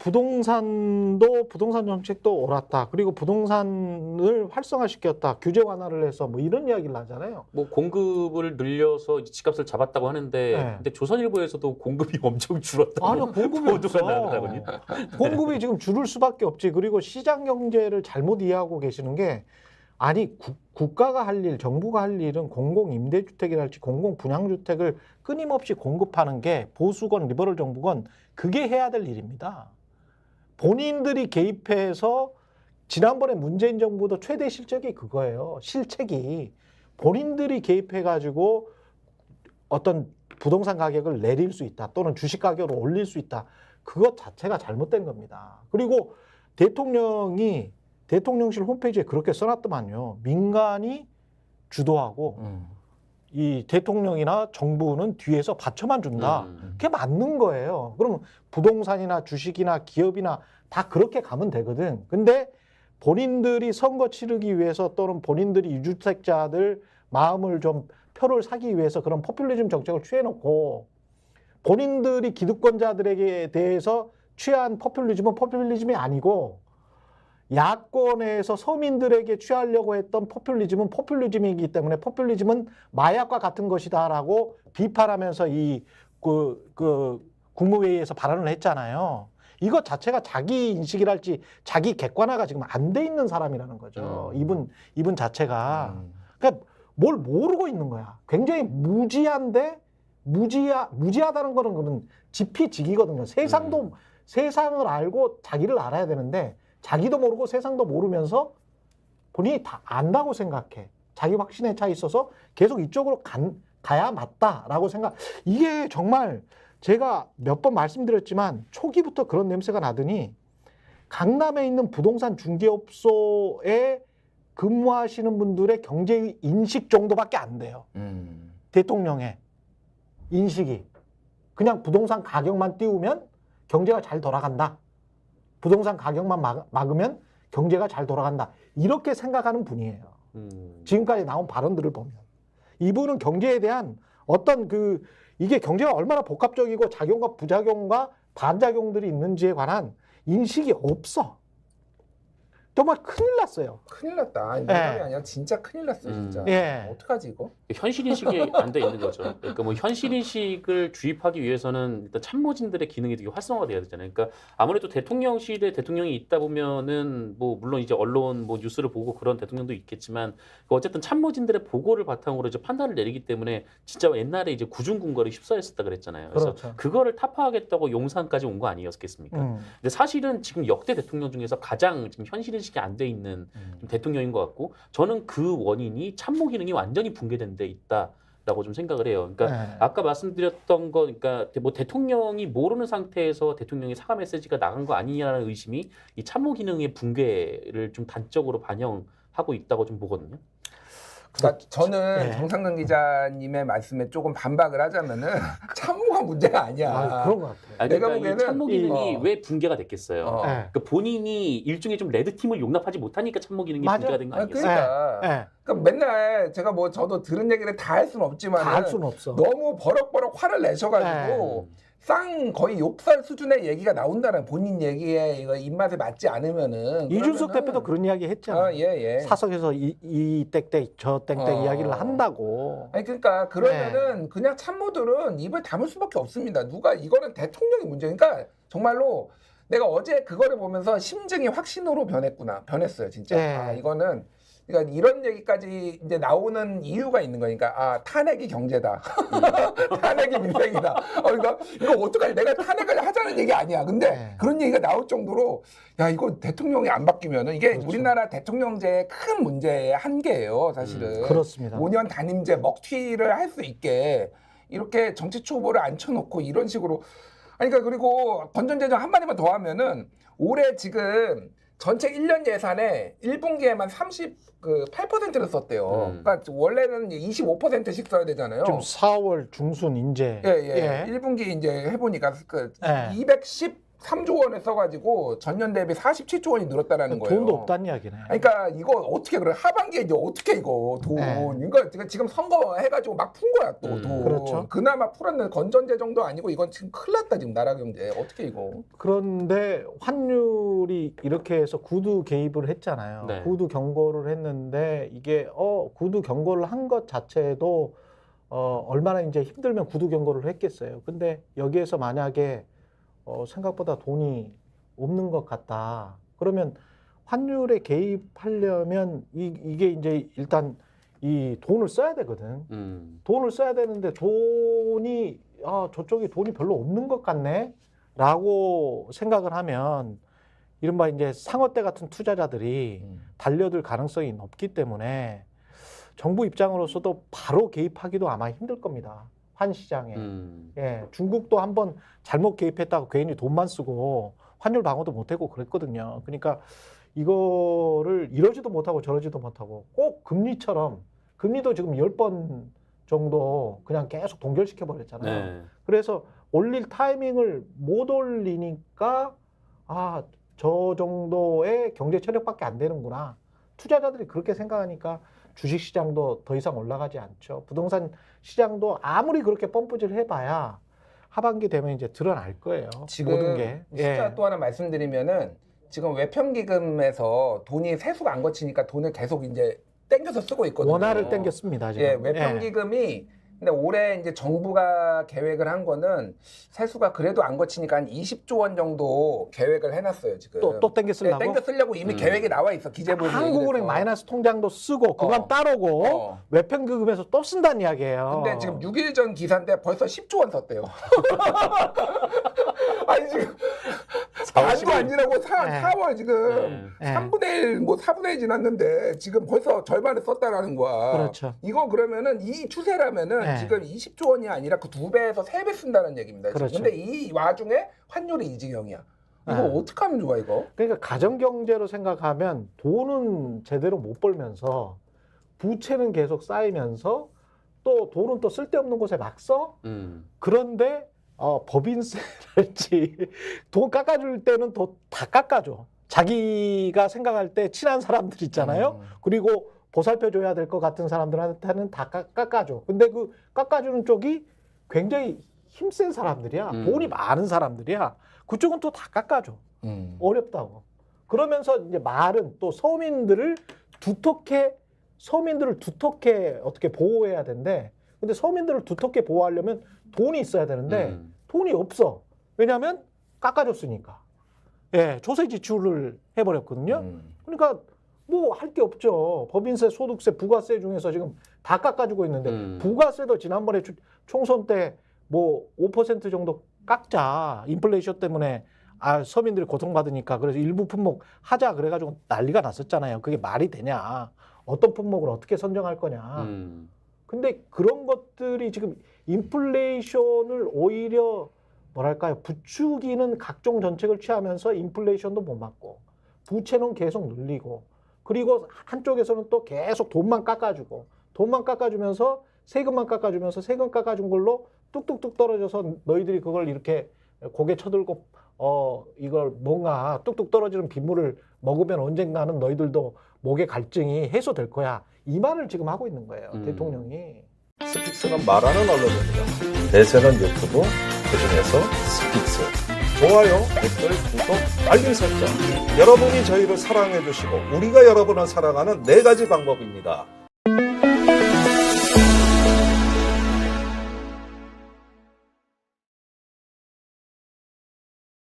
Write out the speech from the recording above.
부동산 정책도 옳았다. 그리고 부동산을 활성화시켰다. 규제 완화를 해서 뭐 이런 이야기를 하잖아요. 뭐 공급을 늘려서 집값을 잡았다고 하는데, 네. 근데 조선일보에서도 공급이 엄청 줄었다고. 아니요, 공급이 없어. 공급이 지금 줄을 수밖에 없지. 그리고 시장 경제를 잘못 이해하고 계시는 게, 아니 국가가 할 일, 정부가 할 일은 공공 임대주택이랄지 공공 분양주택을 끊임없이 공급하는 게 보수건 리버럴 정부건 그게 해야 될 일입니다. 본인들이 개입해서 지난번에 문재인 정부도 최대 실적이 그거예요. 실책이 본인들이 개입해가지고 어떤 부동산 가격을 내릴 수 있다 또는 주식 가격을 올릴 수 있다. 그것 자체가 잘못된 겁니다. 그리고 대통령실 홈페이지에 그렇게 써놨더만요. 민간이 주도하고 이 대통령이나 정부는 뒤에서 받쳐만 준다. 그게 맞는 거예요. 그럼 부동산이나 주식이나 기업이나 다 그렇게 가면 되거든. 근데 본인들이 선거 치르기 위해서 또는 본인들이 유주택자들 마음을 좀 표를 사기 위해서 그런 포퓰리즘 정책을 취해놓고 본인들이 기득권자들에게 대해서 취한 포퓰리즘은 포퓰리즘이 아니고 야권에서 서민들에게 취하려고 했던 포퓰리즘은 포퓰리즘이기 때문에 포퓰리즘은 마약과 같은 것이다라고 비판하면서 국무회의에서 발언을 했잖아요. 이것 자체가 자기 인식이랄지 자기 객관화가 지금 안 돼 있는 사람이라는 거죠. 이분 자체가. 그러니까 뭘 모르고 있는 거야. 굉장히 무지하다는 거는 그런 지피지기거든요. 세상을 알고 자기를 알아야 되는데 자기도 모르고 세상도 모르면서 본인이 다 안다고 생각해. 자기 확신에 차 있어서 계속 이쪽으로 가야 맞다라고 생각. 이게 정말 제가 몇 번 말씀드렸지만 초기부터 그런 냄새가 나더니 강남에 있는 부동산 중개업소에 근무하시는 분들의 경제 인식 정도밖에 안 돼요. 대통령의 인식이. 그냥 부동산 가격만 띄우면 경제가 잘 돌아간다. 부동산 가격만 막으면 경제가 잘 돌아간다. 이렇게 생각하는 분이에요. 지금까지 나온 발언들을 보면. 이분은 경제에 대한 어떤 이게 경제가 얼마나 복합적이고 작용과 부작용과 반작용들이 있는지에 관한 인식이 없어. 정말 큰일 났어요. 큰일 났다. 농담이 아니라 진짜 큰일 났어요, 진짜. 어떡하지 이거? 현실인식이 안 돼 있는 거죠. 그러니까 뭐 현실인식을 주입하기 위해서는 일단 참모진들의 기능이 되게 활성화가 돼야 되잖아요. 그러니까 아무래도 대통령실에 대통령이 있다 보면은 뭐 물론 이제 언론 뭐 뉴스를 보고 그런 대통령도 있겠지만 어쨌든 참모진들의 보고를 바탕으로 이제 판단을 내리기 때문에 진짜 옛날에 이제 구중궁궐이 휩싸였었다 그랬잖아요. 그래서 그렇죠. 그거를 타파하겠다고 용산까지 온 거 아니었겠습니까? 근데 사실은 지금 역대 대통령 중에서 가장 지금 현실인식이 안 돼 있는 대통령인 것 같고 저는 그 원인이 참모 기능이 완전히 붕괴된 데 있다라고 좀 생각을 해요. 그러니까 아까 말씀드렸던 거, 그러니까 뭐 대통령이 모르는 상태에서 대통령의 사과 메시지가 나간 거 아니냐는 의심이 이 참모 기능의 붕괴를 좀 단적으로 반영하고 있다고 좀 보거든요. 그러니까 저는 정상근 기자님의 말씀에 조금 반박을 하자면은 참모가 문제가 아니야. 그런 것 같아요. 내가 그러니까 보기에는 이 참모 기능이 왜 붕괴가 됐겠어요? 그러니까 본인이 일종의 좀 레드팀을 용납하지 못하니까 참모 기능이 붕괴가 된 거 아니겠어요? 그러니까 맨날 제가 뭐 저도 들은 얘기를 다 할 수는 없지만 다 할 수는 없어. 너무 버럭버럭 화를 내셔가지고 거의 욕설 수준의 얘기가 나온다는 본인 얘기에 이거 입맛에 맞지 않으면은 이준석 대표도 그런 이야기 했잖아요. 사석에서 이 땡땡 저 땡땡 이야기를 한다고. 아니 그러니까 그러면은 그냥 참모들은 입을 다물 수밖에 없습니다. 이거는 대통령이 문제니까 정말로 내가 어제 그거를 보면서 심증이 확신으로 변했어요 진짜. 이거는 그러니까 이런 얘기까지 이제 나오는 이유가 있는 거니까 탄핵이 경제다. 탄핵이 민생이다. 그러니까 이거 어떡하지? 내가 탄핵을 하자는 얘기 아니야. 근데 그런 얘기가 나올 정도로 야 이거 대통령이 안 바뀌면은 이게 우리나라 대통령제의 큰 문제의 한계예요. 사실은. 그렇습니다. 5년 단임제 먹튀를 할 수 있게 이렇게 정치 초보를 앉혀놓고 이런 식으로 그러니까 그리고 건전재정 한마디만 더 하면은 올해 지금 전체 1년 예산에 1분기에만 8%를 썼대요. 그러니까 원래는 25%씩 써야 되잖아요. 좀 4월 중순 이제 1분기 이제 해보니까 210 3조 원을 써가지고 전년 대비 47조 원이 늘었다라는 거예요. 돈도 없다는 이야기네. 그러니까 이거 어떻게 그래? 하반기에 이제 어떻게 이거 돈? 네. 이거 지금 선거 해가지고 막 푼 거야 또 돈. 그렇죠. 그나마 풀었는 건전제 정도 아니고 이건 지금 큰일 났다 지금 나라 경제 어떻게 이거? 그런데 환율이 이렇게 해서 구두 개입을 했잖아요. 네. 구두 경고를 했는데 이게 구두 경고를 한 것 자체도 얼마나 이제 힘들면 구두 경고를 했겠어요. 근데 여기에서 만약에 생각보다 돈이 없는 것 같다. 그러면 환율에 개입하려면 이게 이제 일단 이 돈을 써야 되거든. 돈을 써야 되는데 돈이 저쪽이 돈이 별로 없는 것 같네 라고 생각을 하면 이른바 이제 상어떼 같은 투자자들이 달려들 가능성이 높기 때문에 정부 입장으로서도 바로 개입하기도 아마 힘들 겁니다. 환 시장에. 예, 중국도 한번 잘못 개입했다고 괜히 돈만 쓰고 환율 방어도 못하고 그랬거든요. 그러니까 이거를 이러지도 못하고 저러지도 못하고 꼭 금리처럼 금리도 지금 10번 정도 그냥 계속 동결시켜 버렸잖아요. 네. 그래서 올릴 타이밍을 못 올리니까 저 정도의 경제 체력밖에 안 되는구나. 투자자들이 그렇게 생각하니까 주식시장도 더 이상 올라가지 않죠. 부동산 시장도 아무리 그렇게 펌프질 해봐야 하반기 되면 이제 드러날 거예요. 지금 모든 게. 숫자 또 하나 말씀드리면은 지금 외평기금에서 돈이 세수가 안 거치니까 돈을 계속 이제 땡겨서 쓰고 있거든요. 원화를 땡겼습니다. 지금. 예, 외평기금이 근데 올해 이제 정부가 계획을 한 거는 세수가 그래도 안 거치니까 한 20조 원 정도 계획을 해놨어요 지금. 또 땡겨 쓰려고? 네, 땡겨 쓰려고 이미 계획이 나와 있어 기재부에서. 한국은행 마이너스 통장도 쓰고 그건 따로고 외평기금에서 또 쓴다는 이야기예요. 근데 지금 6일 전 기사인데 벌써 10조 원 썼대요. 아니 지금 4주 안 지나고 4월 지금 3분의 1, 뭐 4분의 1 지났는데 지금 벌써 절반을 썼다라는 거야. 그렇죠. 이거 그러면은 이 추세라면은 지금 20조 원이 아니라 그 2배에서 3배 쓴다는 얘기입니다. 그렇죠. 근데 이 와중에 환율이 이 지경이야. 이거 어떻게 하면 좋아 이거? 그러니까 가정경제로 생각하면 돈은 제대로 못 벌면서 부채는 계속 쌓이면서 또 돈은 또 쓸데없는 곳에 막 써. 그런데 법인세랄지 돈 깎아줄 때는 또 다 깎아줘. 자기가 생각할 때 친한 사람들 있잖아요. 그리고 보살펴줘야 될 것 같은 사람들한테는 다 깎아줘. 근데 그 깎아주는 쪽이 굉장히 힘센 사람들이야. 돈이 많은 사람들이야. 그쪽은 또 다 깎아줘. 어렵다고. 그러면서 이제 말은 또 서민들을 두텁게 어떻게 보호해야 된대. 근데 서민들을 두텁게 보호하려면 돈이 있어야 되는데 돈이 없어. 왜냐하면 깎아줬으니까. 예, 조세 지출을 해버렸거든요. 그러니까 뭐 할 게 없죠. 법인세, 소득세, 부가세 중에서 지금 다 깎아주고 있는데 부가세도 지난번에 총선 때 뭐 5% 정도 깎자. 인플레이션 때문에 서민들이 고통받으니까 그래서 일부 품목 하자 그래가지고 난리가 났었잖아요. 그게 말이 되냐. 어떤 품목을 어떻게 선정할 거냐. 근데 그런 것들이 지금 인플레이션을 오히려 뭐랄까요. 부추기는 각종 정책을 취하면서 인플레이션도 못 막고 부채는 계속 늘리고 그리고 한쪽에서는 또 계속 돈만 깎아주면서 세금만 깎아주면서 세금 깎아준 걸로 뚝뚝뚝 떨어져서 너희들이 그걸 이렇게 고개 쳐들고 이걸 뭔가 뚝뚝 떨어지는 빗물을 먹으면 언젠가는 너희들도 목의 갈증이 해소될 거야. 이 말을 지금 하고 있는 거예요. 대통령이. 스픽스는 말하는 언론입니다. 대세는 유튜브, 그중에서 스픽스. 좋아요, 댓글, 구독, 알림 설정. 여러분이 저희를 사랑해 주시고 우리가 여러분을 사랑하는 4가지 방법입니다.